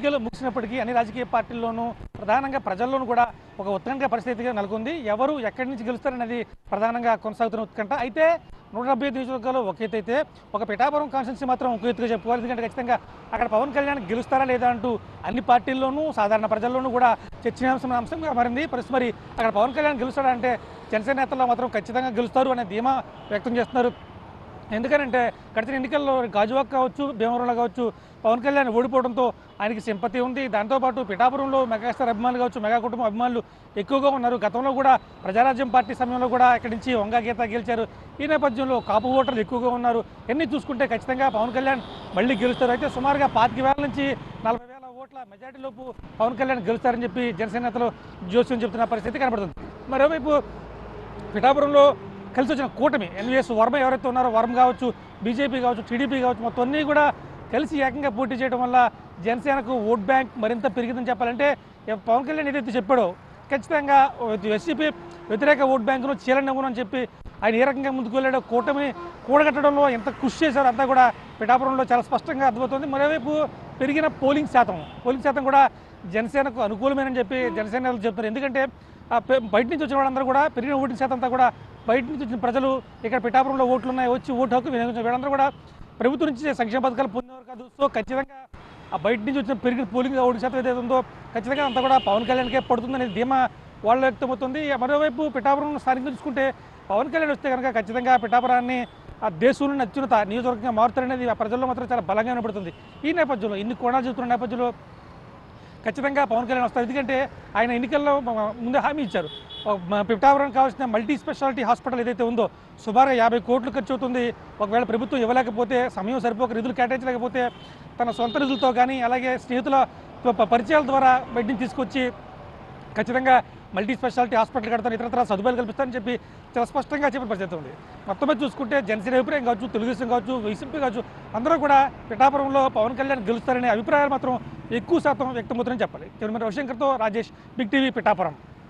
ఎన్నికలు ముగిసినప్పటికీ అన్ని రాజకీయ పార్టీల్లోనూ ప్రధానంగా ప్రజల్లోనూ కూడా ఒక ఉత్కంఠ పరిస్థితిగా నెలకొంది. ఎవరు ఎక్కడి నుంచి గెలుస్తారనేది ప్రధానంగా కొనసాగుతున్న ఉత్కంఠ. అయితే 175 నియోజకవర్గాలు ఒక ఎత్తు అయితే ఒక పిఠాపురం కాన్స్టిట్యున్సీ మాత్రం ఒక ఎత్తుగా చెప్పుకోవాలి. ఎందుకంటే ఖచ్చితంగా అక్కడ పవన్ కళ్యాణ్ గెలుస్తారా లేదా అంటూ అన్ని పార్టీల్లోనూ సాధారణ ప్రజల్లోనూ కూడా చర్చనీయాంశంగా మారింది. మరి అక్కడ పవన్ కళ్యాణ్ గెలుస్తాడా అంటే జనసేన నేతల్లో మాత్రం ఖచ్చితంగా గెలుస్తారు అనే ధీమా వ్యక్తం చేస్తున్నారు. ఎందుకనంటే గడిచిన ఎన్నికల్లో గాజువాక్ కావచ్చు, భీమవరంలో కావచ్చు పవన్ కళ్యాణ్ ఓడిపోవడంతో ఆయనకి సింపతి ఉంది. దాంతోపాటు పిఠాపురంలో మెగాస్టార్ అభిమానులు కావచ్చు, మెగా కుటుంబం అభిమానులు ఎక్కువగా ఉన్నారు. గతంలో కూడా ప్రజారాజ్యం పార్టీ సమయంలో కూడా ఇక్కడి నుంచి వంగా గీత గెలిచారు. ఈ నేపథ్యంలో కాపు ఓటర్లు ఎక్కువగా ఉన్నారు. ఎన్ని చూసుకుంటే ఖచ్చితంగా పవన్ కళ్యాణ్ మళ్ళీ గెలుస్తారు. అయితే సుమారుగా 25,000 నుంచి 40,000 ఓట్ల మెజార్టీలోపు పవన్ కళ్యాణ్ గెలుస్తారని చెప్పి జనసేన నేతలు జోస్యం చెబుతున్న పరిస్థితి కనబడుతుంది. మరోవైపు పిఠాపురంలో కలిసి వచ్చిన కూటమి ఎన్వీఎస్ వర్మ ఎవరైతే ఉన్నారో, వర్మ కావచ్చు, బీజేపీ కావచ్చు, టీడీపీ కావచ్చు, మొత్తం అన్నీ కూడా కలిసి ఏకంగా పోటీ చేయడం వల్ల జనసేనకు ఓట్ బ్యాంక్ మరింత పెరిగిందని చెప్పాలంటే పవన్ కళ్యాణ్ ఏదైతే చెప్పాడో ఖచ్చితంగా ఎస్సీపీ వ్యతిరేక ఓట్ బ్యాంకును చీలనివ్వను అని చెప్పి ఆయన ఏ రకంగా ముందుకు వెళ్ళాడో, కూటమి కూడగట్టడంలో ఎంత కృషి చేశారో అంతా కూడా పిఠాపురంలో చాలా స్పష్టంగా అర్థమవుతుంది. మరోవైపు పెరిగిన పోలింగ్ శాతం కూడా జనసేనకు అనుకూలమేనని చెప్పి జనసేన నేతలు చెప్తున్నారు. ఎందుకంటే బయట నుంచి వచ్చిన వాళ్ళందరూ కూడా పెరిగిన ఓటింగ్ శాతం అంతా కూడా బయట నుంచి వచ్చిన ప్రజలు ఇక్కడ పిఠాపురంలో ఓట్లు ఉన్నాయి, వచ్చి ఓటు హక్కు వినియోగించిన వీళ్ళందరూ కూడా ప్రభుత్వం నుంచి సంక్షేమ పథకాలు పొందేవారు కాదు. సో ఖచ్చితంగా ఆ బయట నుంచి వచ్చిన పెరిగిన పోలింగ్ ఓటింగ్ శాతం ఏదైతే ఉందో ఖచ్చితంగా అంతా కూడా పవన్ కళ్యాణ్కే పడుతుందనే ధీమా వాళ్ళు వ్యక్తమవుతుంది. మరోవైపు పిఠాపురం స్థానికంగా చూసుకుంటే పవన్ కళ్యాణ్ వస్తే కనుక ఖచ్చితంగా పిఠాపురాన్ని ఆ దేశంలోని అత్యున్నత నియోజకవర్గంగా మారుతారనేది ఆ ప్రజల్లో మాత్రం చాలా బలంగా వినపడుతుంది. ఈ నేపథ్యంలో ఇన్ని కోణాలు చెబుతున్న నేపథ్యంలో ఖచ్చితంగా పవన్ కళ్యాణ్ వస్తారు. ఎందుకంటే ఆయన ఎన్నికల్లో ముందే హామీ ఇచ్చారు. పిఠాపురం కావాల్సిన మల్టీ స్పెషాలిటీ హాస్పిటల్ ఏదైతే ఉందో సుమారుగా 50 కోట్లు ఖర్చు అవుతుంది. ఒకవేళ ప్రభుత్వం ఇవ్వలేకపోతే, సమయం సరిపోక నిధులు కేటాయించలేకపోతే తన సొంత నిధులతో కానీ అలాగే స్నేహితుల పరిచయాల ద్వారా బయటిని తీసుకొచ్చి ఖచ్చితంగా మల్టీ స్పెషాలిటీ హాస్పిటల్ కడతాను, ఇతరత్ర సదుపాయాలు కల్పిస్తానని చెప్పి చాలా స్పష్టంగా చెప్పిన పరిస్థితి ఉంది. మొత్తం మీద చూసుకుంటే జనసేన అభిప్రాయం కావచ్చు, తెలుగుదేశం కావచ్చు, వైసీపీ కావచ్చు, అందరూ కూడా పిఠాపురంలో పవన్ కళ్యాణ్ గెలుస్తారనే అభిప్రాయాలు మాత్రం ఎక్కువ శాతం వ్యక్తమవుతారని చెప్పాలి. కెమెరా రవిశంకర్తో రాజేష్, బిగ్ టీవీ, పిఠాపురం.